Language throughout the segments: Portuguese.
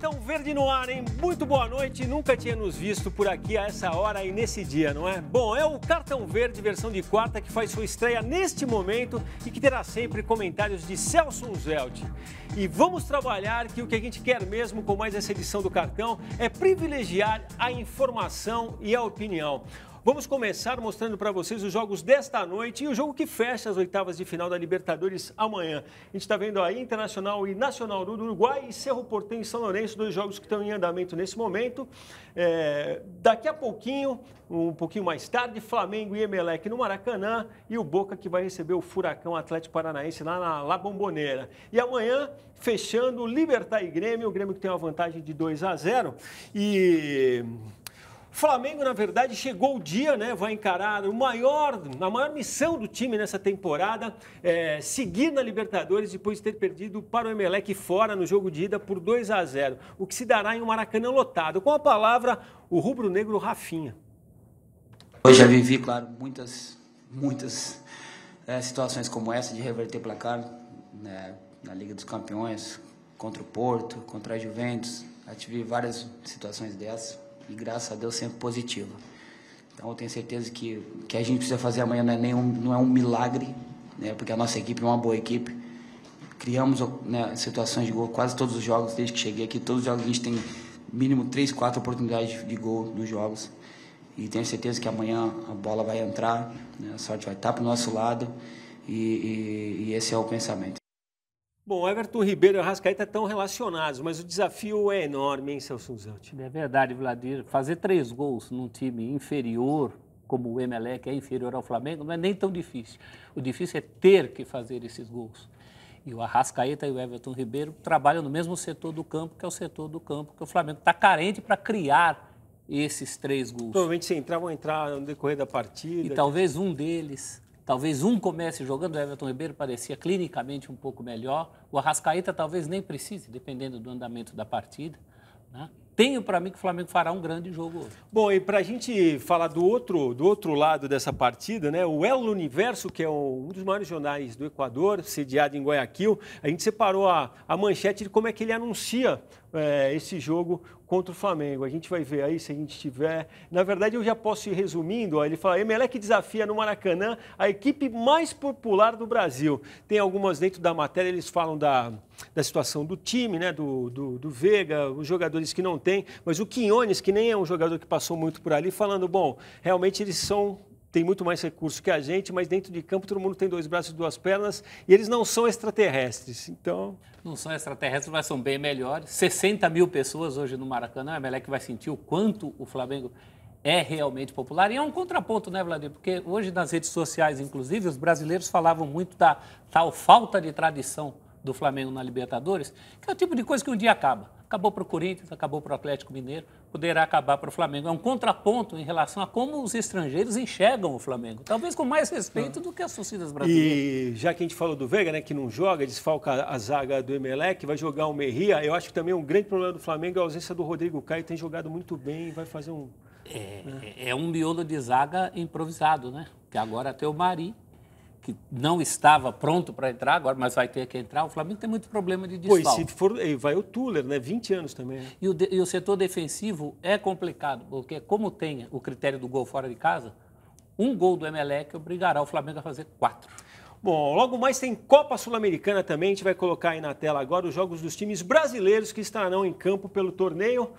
Cartão Verde no ar, hein? Muito boa noite. Nunca tinha nos visto por aqui a essa hora e nesse dia, não é? Bom, é o Cartão Verde versão de quarta que faz sua estreia neste momento e que terá sempre comentários de Celso Unzelt. E vamos trabalhar que o que a gente quer mesmo com mais essa edição do Cartão é privilegiar a informação e a opinião. Vamos começar mostrando para vocês os jogos desta noite e o jogo que fecha as oitavas de final da Libertadores amanhã. A gente está vendo aí Internacional e Nacional do Uruguai e Cerro Porteño e São Lourenço, dois jogos que estão em andamento nesse momento. Daqui a pouquinho, um pouquinho mais tarde, Flamengo e Emelec no Maracanã e o Boca que vai receber o Furacão Atlético Paranaense lá na La Bombonera. E amanhã, fechando, Libertad e Grêmio, o Grêmio que tem uma vantagem de 2-0 e... Flamengo, na verdade, chegou o dia, né? Vai encarar a maior missão do time nessa temporada, seguir na Libertadores depois de ter perdido para o Emelec fora no jogo de ida por 2-0, o que se dará em um Maracanã lotado. Com a palavra, o rubro-negro Rafinha. Eu já vivi, claro, muitas situações como essa de reverter placar, né, na Liga dos Campeões, contra o Porto, contra a Juventus. Já tive várias situações dessas. E graças a Deus sempre positiva. Então eu tenho certeza que a gente precisa fazer amanhã não é um milagre, né, porque a nossa equipe é uma boa equipe. Criamos, né, situações de gol quase todos os jogos desde que cheguei aqui. Todos os jogos a gente tem mínimo 3, 4 oportunidades de gol nos jogos. E tenho certeza que amanhã a bola vai entrar, né, a sorte vai estar para o nosso lado e esse é o pensamento. Bom, Everton Ribeiro e Arrascaeta estão relacionados, mas o desafio é enorme, hein, Celso Unzelt? É verdade, Vladimir. Fazer 3 gols num time inferior, como o Emelec é inferior ao Flamengo, não é nem tão difícil. O difícil é ter que fazer esses gols. E o Arrascaeta e o Everton Ribeiro trabalham no mesmo setor do campo, que é o setor do campo que o Flamengo está carente para criar esses 3 gols. Provavelmente se vão entrar no decorrer da partida. E talvez um deles... Talvez um comece jogando, o Everton Ribeiro parecia clinicamente um pouco melhor. O Arrascaeta talvez nem precise, dependendo do andamento da partida, né? Tenho para mim que o Flamengo fará um grande jogo hoje. Bom, e para a gente falar do outro lado dessa partida, né? O El Universo, que é um dos maiores jornais do Equador, sediado em Guayaquil, a gente separou a manchete de como é que ele anuncia esse jogo contra o Flamengo. A gente vai ver aí se a gente tiver... Na verdade, eu já posso ir resumindo. Ó, ele fala, Emelec desafia no Maracanã a equipe mais popular do Brasil. Tem algumas dentro da matéria, eles falam da situação do time, né? Do Veiga, os jogadores que não tem, mas o Quiñones, que nem é um jogador que passou muito por ali, falando, bom, realmente eles têm muito mais recursos que a gente, mas dentro de campo todo mundo tem 2 braços e 2 pernas e eles não são extraterrestres, então... Não são extraterrestres, mas são bem melhores. 60 mil pessoas hoje no Maracanã, o Emelec vai sentir o quanto o Flamengo é realmente popular. E é um contraponto, né, Vladimir? Porque hoje nas redes sociais, inclusive, os brasileiros falavam muito da tal falta de tradição do Flamengo na Libertadores, que é o tipo de coisa que um dia acaba. Acabou para o Corinthians, acabou para o Atlético Mineiro, poderá acabar para o Flamengo. É um contraponto em relação a como os estrangeiros enxergam o Flamengo. Talvez com mais respeito do que as torcidas brasileiras. E já que a gente falou do Veiga, né, que não joga, desfalca a zaga do Emelec, vai jogar o Mejia. Eu acho que também um grande problema do Flamengo é a ausência do Rodrigo Caio, tem jogado muito bem, vai fazer um... É um miolo de zaga improvisado, né? Que agora até o Mari, que não estava pronto para entrar agora, mas vai ter que entrar. O Flamengo tem muito problema de desfalque. Pois, se for, vai o Tuller, né? 20 anos também. Né? E o setor defensivo é complicado, porque como tem o critério do gol fora de casa, um gol do Emelec obrigará o Flamengo a fazer 4. Bom, logo mais tem Copa Sul-Americana também, a gente vai colocar aí na tela agora os jogos dos times brasileiros que estarão em campo pelo torneio.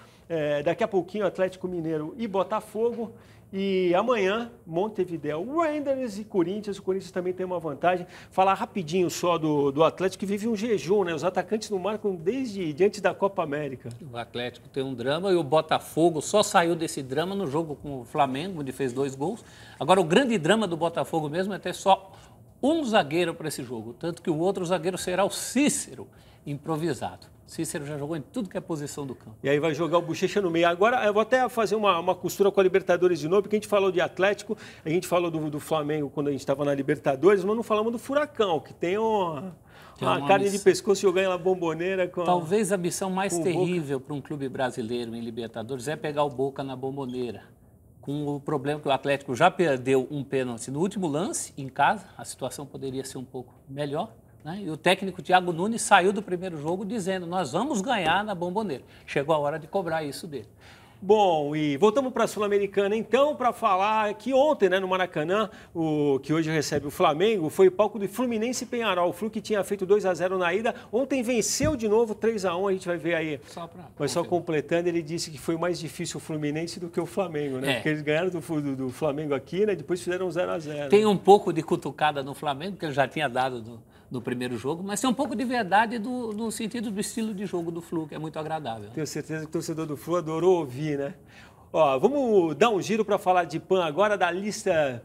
Daqui a pouquinho Atlético Mineiro e Botafogo. E amanhã, Montevidéu, Wanderers e Corinthians. O Corinthians também tem uma vantagem. Falar rapidinho só do Atlético, que vive um jejum, né? Os atacantes não marcam desde antes da Copa América. O Atlético tem um drama e o Botafogo só saiu desse drama no jogo com o Flamengo, onde fez 2 gols. Agora, o grande drama do Botafogo mesmo é ter só um zagueiro para esse jogo. Tanto que o outro zagueiro será o Cícero, improvisado. Cícero já jogou em tudo que é posição do campo. E aí vai jogar o Bochecha no meio. Agora, eu vou até fazer uma costura com a Libertadores de novo, porque a gente falou de Atlético, a gente falou do Flamengo quando a gente estava na Libertadores, mas não falamos do Furacão, que tem uma carne de pescoço jogando na Bombonera. Talvez a missão mais terrível para um clube brasileiro em Libertadores é pegar o Boca na Bombonera. Com o problema que o Atlético já perdeu um pênalti no último lance, em casa, a situação poderia ser um pouco melhor. né? E o técnico Thiago Nunes saiu do primeiro jogo dizendo, nós vamos ganhar na Bombonera. Chegou a hora de cobrar isso dele. Bom, e voltamos para a Sul-Americana, então, para falar que ontem, né, no Maracanã, que hoje recebe o Flamengo, foi o palco do Fluminense e Penharol. O Flu, que tinha feito 2-0 na ida, ontem venceu de novo 3-1, a gente vai ver aí. Mas só completando, ele disse que foi mais difícil o Fluminense do que o Flamengo, né? Porque eles ganharam do Flamengo aqui, né? Depois fizeram 0-0. Tem um pouco de cutucada no Flamengo, que ele já tinha dado no primeiro jogo, mas tem um pouco de verdade no sentido do estilo de jogo do Flu, que é muito agradável. Tenho certeza que o torcedor do Flu adorou ouvir, né? Ó, vamos dar um giro para falar de PAN agora, da lista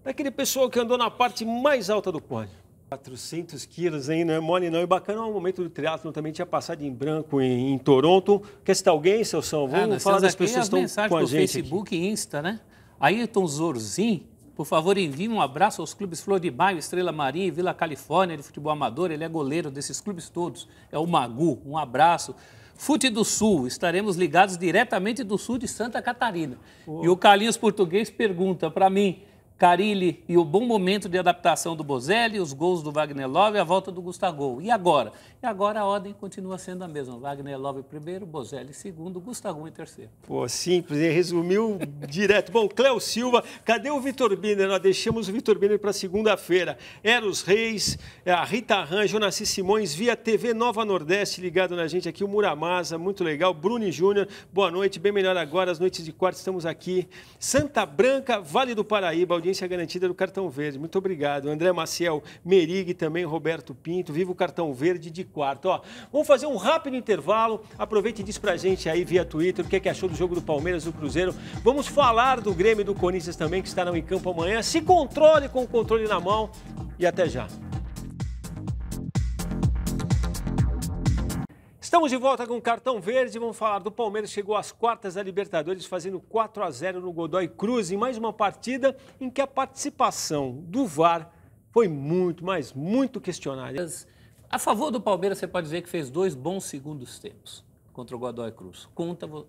daquele pessoal que andou na parte mais alta do pódio. 400 quilos, hein? Não é mole não. E bacana o momento do triatlon também, tinha passado em branco em Toronto. Quer citar alguém, Celção? Vamos falar das pessoas que estão com a gente Facebook aqui. E Insta, né? Ayrton Zorzin, por favor, envie um abraço aos clubes Flor de Maio, Estrela Maria e Vila Califórnia de futebol amador. Ele é goleiro desses clubes todos. É o Magu. Um abraço. Fute do Sul, estaremos ligados diretamente do sul de Santa Catarina. E o Carlinhos Português pergunta para mim, Carilli e o bom momento de adaptação do Bozelli, os gols do Wagner Love e a volta do Gustavo. E agora? E agora a ordem continua sendo a mesma. Wagner Love primeiro, Bozelli segundo, Gustavo em terceiro. Pô, simples, hein? Resumiu direto. Bom, Cléo Silva, cadê o Vitor Biner? Nós deixamos o Vitor Biner para segunda-feira. Eros Reis, a Rita Ran, Jonaci Simões, via TV Nova Nordeste, ligado na gente aqui, o Muramasa, muito legal. Bruni Júnior, boa noite, bem melhor agora, as noites de quarta estamos aqui. Santa Branca, Vale do Paraíba, audiência garantida do Cartão Verde. Muito obrigado. André Maciel Merig, também Roberto Pinto. Viva o Cartão Verde de quarto. Ó, vamos fazer um rápido intervalo. Aproveite e diz pra gente aí via Twitter o que é que achou do jogo do Palmeiras, do Cruzeiro. Vamos falar do Grêmio e do Corinthians também, que estarão em campo amanhã. Se controle com o controle na mão e até já. Estamos de volta com o Cartão Verde, vamos falar do Palmeiras, chegou às quartas da Libertadores fazendo 4-0 no Godoy Cruz, em mais uma partida em que a participação do VAR foi muito, mas muito questionada. A favor do Palmeiras, você pode dizer que fez 2 bons segundos tempos contra o Godoy Cruz.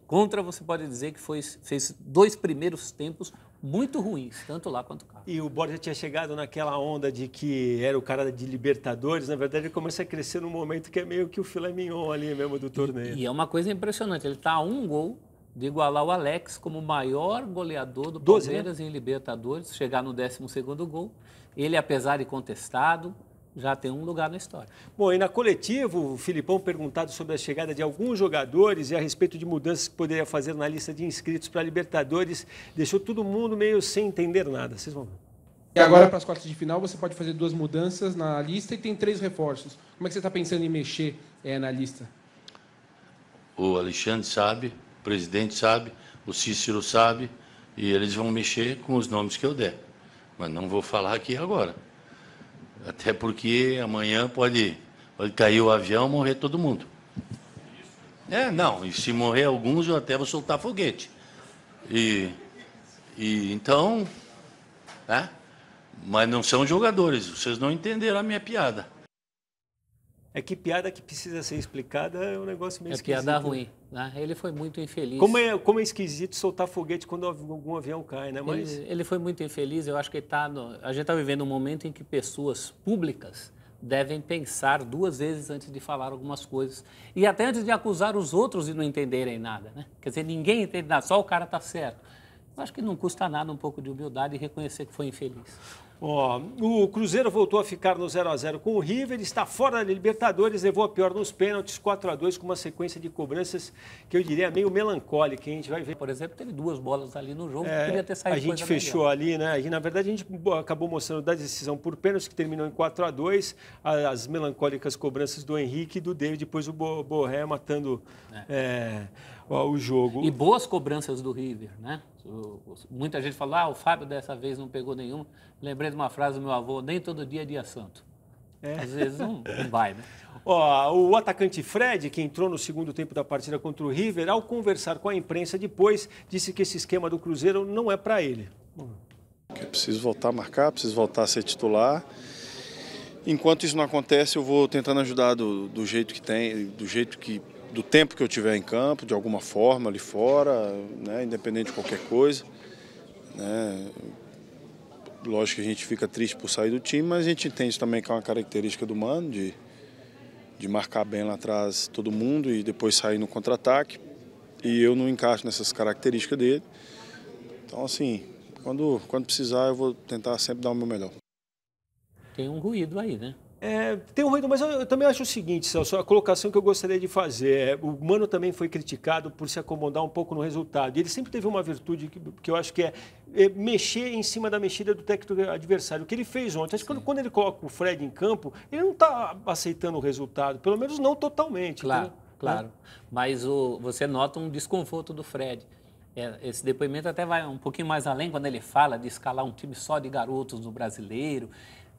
Contra você pode dizer que fez 2 primeiros tempos muito ruins, tanto lá quanto cá. E o Borja tinha chegado naquela onda de que era o cara de Libertadores, na verdade ele começa a crescer num momento que é meio que o filé mignon ali mesmo do torneio. E é uma coisa impressionante, ele está a 1 gol de igualar o Alex como o maior goleador do Palmeiras em Libertadores, chegar no 12º gol. Ele, apesar de contestado, já tem um lugar na história. Bom, e na coletiva, o Filipão, perguntado sobre a chegada de alguns jogadores e a respeito de mudanças que poderia fazer na lista de inscritos para a Libertadores, deixou todo mundo meio sem entender nada. Vocês vão ver. E agora, para as quartas de final, você pode fazer 2 mudanças na lista e tem 3 reforços. Como é que você está pensando em mexer na lista? O Alexandre sabe, o presidente sabe, o Cícero sabe, e eles vão mexer com os nomes que eu der. Mas não vou falar aqui agora. Até porque amanhã pode cair o avião e morrer todo mundo. Não, e se morrer alguns, eu até vou soltar foguete. Então, né? Mas não são jogadores, vocês não entenderam a minha piada. É que piada que precisa ser explicada é um negócio meio esquisito. É piada ruim, né? Ele foi muito infeliz. Como é esquisito soltar foguete quando algum avião cai, né? Mas... Ele foi muito infeliz, eu acho que a gente está vivendo um momento em que pessoas públicas devem pensar 2 vezes antes de falar algumas coisas. E até antes de acusar os outros de não entenderem nada, né? Quer dizer, ninguém entende nada, só o cara está certo. Eu acho que não custa nada um pouco de humildade e reconhecer que foi infeliz. O Cruzeiro voltou a ficar no 0-0 com o River, está fora da Libertadores, levou a pior nos pênaltis, 4-2, com uma sequência de cobranças que eu diria meio melancólica. A gente vai ver. Por exemplo, teve 2 bolas ali no jogo que podia ter saído. A gente fechou ali, né? Na verdade, a gente acabou mostrando da decisão por pênaltis, que terminou em 4-2, as melancólicas cobranças do Henrique e do David, depois o Borré matando o jogo. E boas cobranças do River, né? Muita gente fala, o Fábio dessa vez não pegou nenhuma. Lembrei de uma frase do meu avô, nem todo dia é dia santo. Às vezes não vai, né? O atacante Fred, que entrou no segundo tempo da partida contra o River, ao conversar com a imprensa depois, disse que esse esquema do Cruzeiro não é para ele. Eu preciso voltar a marcar, preciso voltar a ser titular. Enquanto isso não acontece, eu vou tentando ajudar do jeito que tem, do tempo que eu tiver em campo, de alguma forma ali fora, né, independente de qualquer coisa. Né. Lógico que a gente fica triste por sair do time, mas a gente entende também que é uma característica do Mano, de marcar bem lá atrás todo mundo e depois sair no contra-ataque. E eu não encaixo nessas características dele. Então, assim, quando precisar, eu vou tentar sempre dar o meu melhor. Tem um ruído aí, né? Tem um ruído, mas eu também acho o seguinte, Celso, a colocação que eu gostaria de fazer. O Mano também foi criticado por se acomodar um pouco no resultado. E ele sempre teve uma virtude que eu acho que é mexer em cima da mexida do técnico adversário. O que ele fez ontem, acho que quando ele coloca o Fred em campo, ele não está aceitando o resultado, pelo menos não totalmente. Claro, então, claro. Mas você nota um desconforto do Fred. Esse depoimento até vai um pouquinho mais além quando ele fala de escalar um time só de garotos no Brasileiro.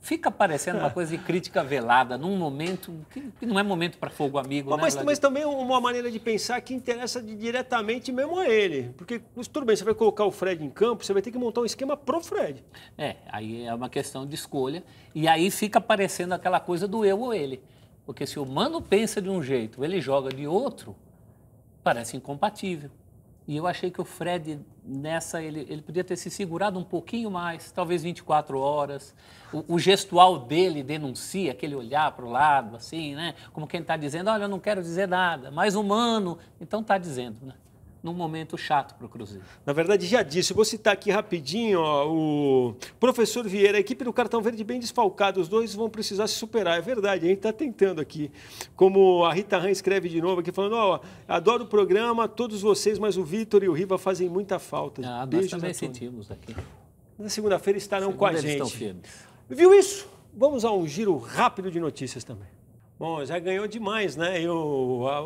Fica parecendo uma coisa de crítica velada, num momento que não é momento para fogo amigo, né? Mas também uma maneira de pensar que interessa diretamente mesmo a ele. Porque, tudo bem, você vai colocar o Fred em campo, você vai ter que montar um esquema pro Fred. Aí é uma questão de escolha. E aí fica parecendo aquela coisa do eu ou ele. Porque se o Mano pensa de um jeito, ele joga de outro, parece incompatível. E eu achei que o Fred, nessa, ele podia ter se segurado um pouquinho mais, talvez 24 horas. O gestual dele denuncia aquele olhar para o lado, assim, né? Como quem está dizendo, olha, eu não quero dizer nada, mais humano. Então está dizendo, né? Num momento chato para o Cruzeiro. Na verdade, já disse. Eu vou citar aqui rapidinho, ó, o professor Vieira, a equipe do Cartão Verde bem desfalcada, os dois vão precisar se superar. É verdade, a gente está tentando aqui. Como a Rita Han escreve de novo aqui, falando, ó, adoro o programa, todos vocês, mas o Vitor e o Riva fazem muita falta. Nós também sentimos aqui. Na segunda-feira estarão com a gente. Estão firmes. Viu isso? Vamos a um giro rápido de notícias também. Bom, já ganhou demais, né?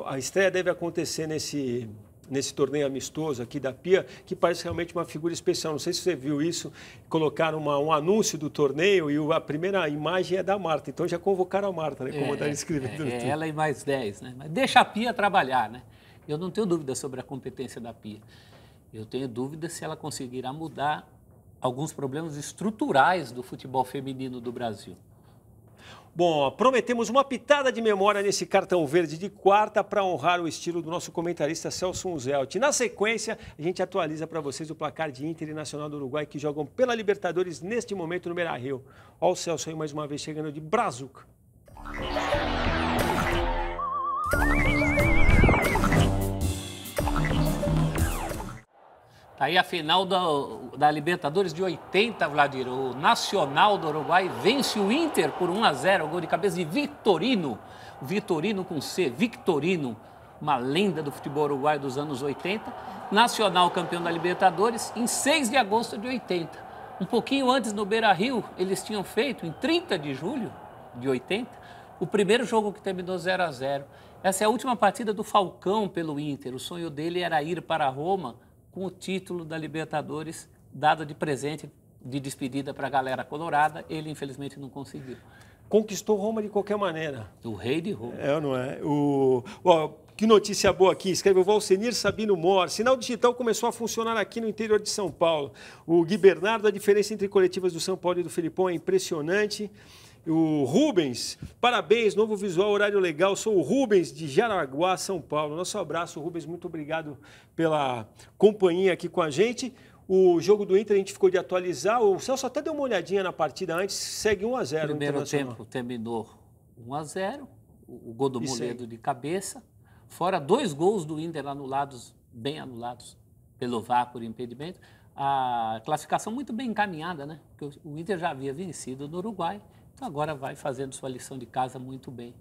A estreia deve acontecer nesse torneio amistoso aqui da Pia, que parece realmente uma figura especial. Não sei se você viu isso, colocaram um anúncio do torneio e a primeira imagem é da Marta. Então já convocaram a Marta, né? Como está escrevendo. Ela e mais 10, né? Mas deixa a Pia trabalhar, né? Eu não tenho dúvida sobre a competência da Pia. Eu tenho dúvida se ela conseguirá mudar alguns problemas estruturais do futebol feminino do Brasil. Bom, prometemos uma pitada de memória nesse Cartão Verde de quarta para honrar o estilo do nosso comentarista Celso Unzelt. Na sequência, a gente atualiza para vocês o placar de Inter e Nacional do Uruguai que jogam pela Libertadores neste momento no Beira-Rio. Olha o Celso aí mais uma vez chegando de brazuca. Tá aí a final da Libertadores de 80, Vladir. O Nacional do Uruguai vence o Inter por 1-0, o gol de cabeça de Victorino. Victorino com C, Victorino, uma lenda do futebol uruguaio dos anos 80. Nacional campeão da Libertadores em 6 de agosto de 80. Um pouquinho antes no Beira-Rio, eles tinham feito, em 30 de julho de 80, o primeiro jogo que terminou 0-0. Essa é a última partida do Falcão pelo Inter. O sonho dele era ir para Roma com o título da Libertadores dado de presente, de despedida para a galera colorada. Ele, infelizmente, não conseguiu. Conquistou Roma de qualquer maneira. O rei de Roma. É ou não é? Que notícia boa aqui, escreve o Valcenir Sabino Mor. Sinal digital começou a funcionar aqui no interior de São Paulo. O Gui Bernardo, a diferença entre coletivas do São Paulo e do Filipão é impressionante. O Rubens, parabéns, novo visual, horário legal. Sou o Rubens de Jaraguá, São Paulo. Nosso abraço, Rubens, muito obrigado pela companhia aqui com a gente. O jogo do Inter a gente ficou de atualizar. O Celso até deu uma olhadinha na partida antes, segue 1-0. O primeiro tempo terminou 1-0, o gol do Moledo de cabeça. Fora 2 gols do Inter anulados, bem anulados, pelo VAR por impedimento. A classificação muito bem encaminhada, né? Porque o Inter já havia vencido no Uruguai. Então agora vai fazendo sua lição de casa muito bem.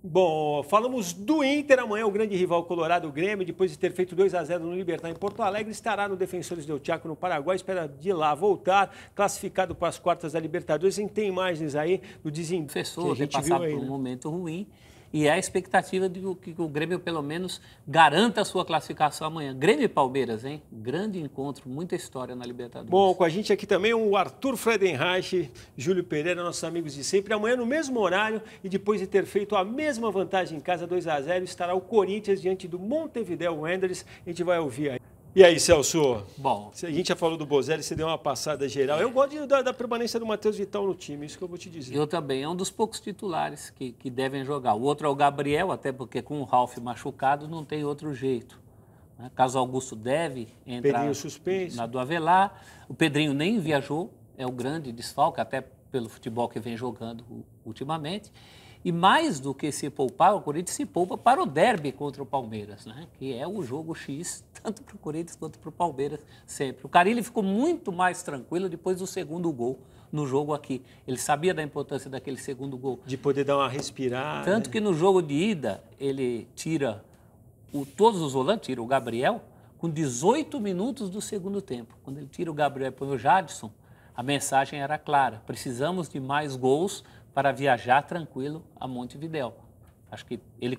Bom, falamos do Inter. Amanhã o grande rival colorado, o Grêmio, depois de ter feito 2-0 no Libertad em Porto Alegre, estará no Defensores del Chaco no Paraguai. Espera de lá voltar, classificado para as quartas da Libertadores. A gente tem imagens aí do desempenho que a gente viu aí, por um momento ruim. E é a expectativa de que o Grêmio, pelo menos, garanta a sua classificação amanhã. Grêmio e Palmeiras, hein? Grande encontro, muita história na Libertadores. Bom, com a gente aqui também o Arthur Friedenreich, Júlio Pereira, nossos amigos de sempre. Amanhã, no mesmo horário, e depois de ter feito a mesma vantagem em casa, 2-0, estará o Corinthians diante do Montevideo Wanderers. A gente vai ouvir aí. E aí, Celso? Bom, a gente já falou do Bozelli, você deu uma passada geral. Eu gosto da permanência do Matheus Vital no time, isso que eu vou te dizer. Eu também, é um dos poucos titulares que devem jogar. O outro é o Gabriel, até porque com o Ralf machucado não tem outro jeito. Caso Augusto deve entrar Pedrinho suspenso. Na do Avelar. O Pedrinho nem viajou, é o grande desfalque, até pelo futebol que vem jogando ultimamente. E mais do que se poupar, o Corinthians se poupa para o derby contra o Palmeiras, né? Que é o jogo X, tanto para o Corinthians quanto para o Palmeiras, sempre. O Carille ficou muito mais tranquilo depois do segundo gol no jogo aqui. Ele sabia da importância daquele segundo gol. De poder dar uma respirada. Tanto que no jogo de ida, ele tira todos os volantes, tira o Gabriel, com 18 minutos do segundo tempo. Quando ele tira o Gabriel e põe o Jadson, a mensagem era clara: precisamos de mais gols para viajar tranquilo a Montevidéu. Acho que ele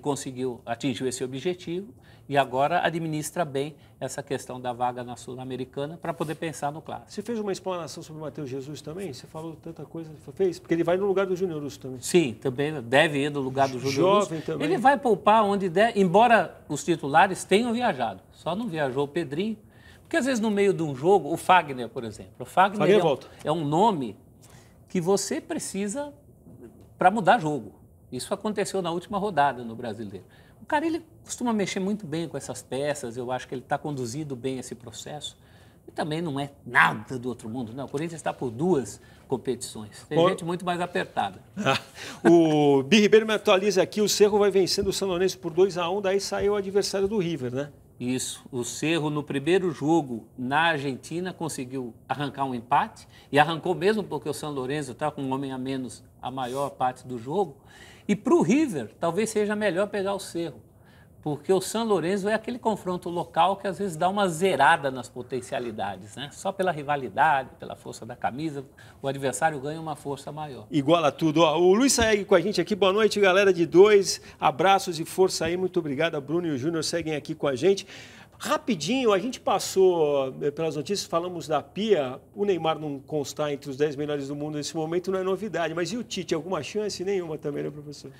atingiu esse objetivo e agora administra bem essa questão da vaga na Sul-Americana para poder pensar no clássico. Você fez uma explanação sobre o Matheus Jesus também? Você falou tanta coisa, fez? Porque ele vai no lugar do Júnior Russo também. Sim, também deve ir no lugar do Júnior Russo. Também. Ele vai poupar onde der, embora os titulares tenham viajado. Só não viajou o Pedrinho, porque às vezes no meio de um jogo, o Fagner, por exemplo. O Fagner é um nome que você precisa para mudar jogo. Isso aconteceu na última rodada no Brasileiro. O Carille costuma mexer muito bem com essas peças, eu acho que ele está conduzindo bem esse processo. E também não é nada do outro mundo, não. O Corinthians está por 2 competições. Tem gente muito mais apertada. O Bi Ribeiro me atualiza aqui, o Cerro vai vencendo o São Lourenço por 2-1, daí saiu o adversário do River, né? Isso, o Cerro no primeiro jogo na Argentina conseguiu arrancar um empate, e arrancou mesmo porque o São Lourenço está com um homem a menos a maior parte do jogo. E para o River, talvez seja melhor pegar o Cerro, porque o São Lourenço é aquele confronto local que às vezes dá uma zerada nas potencialidades, né? Só pela rivalidade, pela força da camisa, o adversário ganha uma força maior. Iguala tudo. Ó, o Luiz segue com a gente aqui. Boa noite, galera de 2. Abraços e força aí. Muito obrigado. A Bruno e o Júnior seguem aqui com a gente. Rapidinho, a gente passou pelas notícias, falamos da Pia. O Neymar não constar entre os 10 melhores do mundo nesse momento não é novidade. Mas e o Tite? Alguma chance? Nenhuma também, né, professor?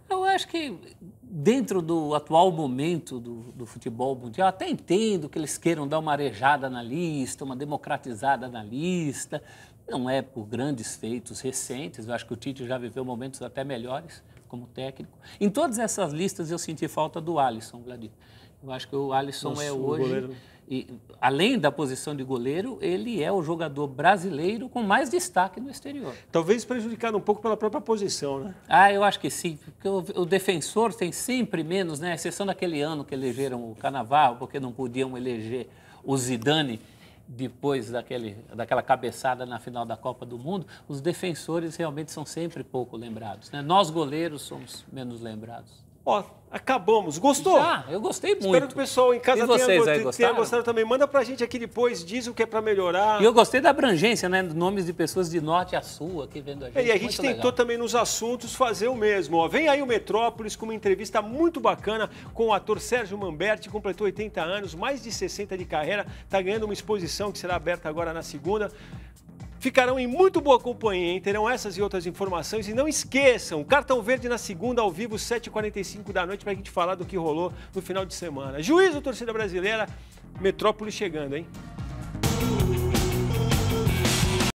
Eu acho que dentro do atual momento do futebol mundial, até entendo que eles queiram dar uma arejada na lista, uma democratizada na lista. Não é por grandes feitos recentes. Eu acho que o Tite já viveu momentos até melhores como técnico. Em todas essas listas eu senti falta do Alisson, Vladimir. Eu acho que o Alisson é hoje, e, além da posição de goleiro, ele é o jogador brasileiro com mais destaque no exterior. Talvez prejudicado um pouco pela própria posição, né? Eu acho que sim, porque o defensor tem sempre menos, né? Exceção daquele ano que elegeram o Cannavaro, porque não podiam eleger o Zidane depois daquela cabeçada na final da Copa do Mundo, os defensores realmente são sempre pouco lembrados, né? Nós, goleiros, somos menos lembrados. Ó, acabamos. Gostou? Eu gostei muito. Espero que o pessoal em casa tenha gostado também. Manda pra gente aqui depois, diz o que é pra melhorar. E eu gostei da abrangência, né? Nomes de pessoas de norte a sul aqui vendo a gente. E a gente tentou também nos assuntos fazer o mesmo. Ó, vem aí o Metrópolis com uma entrevista muito bacana com o ator Sérgio Manberti, completou 80 anos, mais de 60 de carreira, tá ganhando uma exposição que será aberta agora na segunda. Ficarão em muito boa companhia, hein? Terão essas e outras informações. E não esqueçam, Cartão Verde na segunda, ao vivo, 7h45 da noite, para a gente falar do que rolou no final de semana. Juízo, torcida brasileira, Metrópolis chegando, hein?